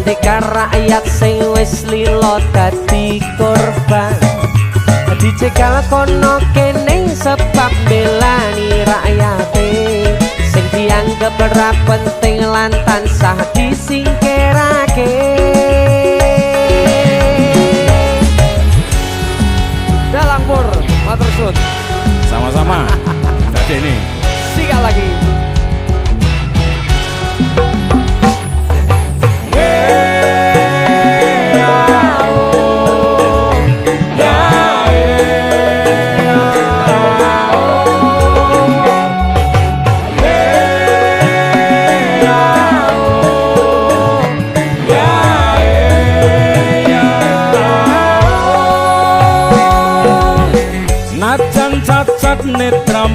ketika rakyat sing wis lilo dadi korban dicegal kono kene sebab belani rakyate sing dianggap ora penting lan tansah disingkirake. Dalang Pur, matur suwun. Sama-sama. Dadi ini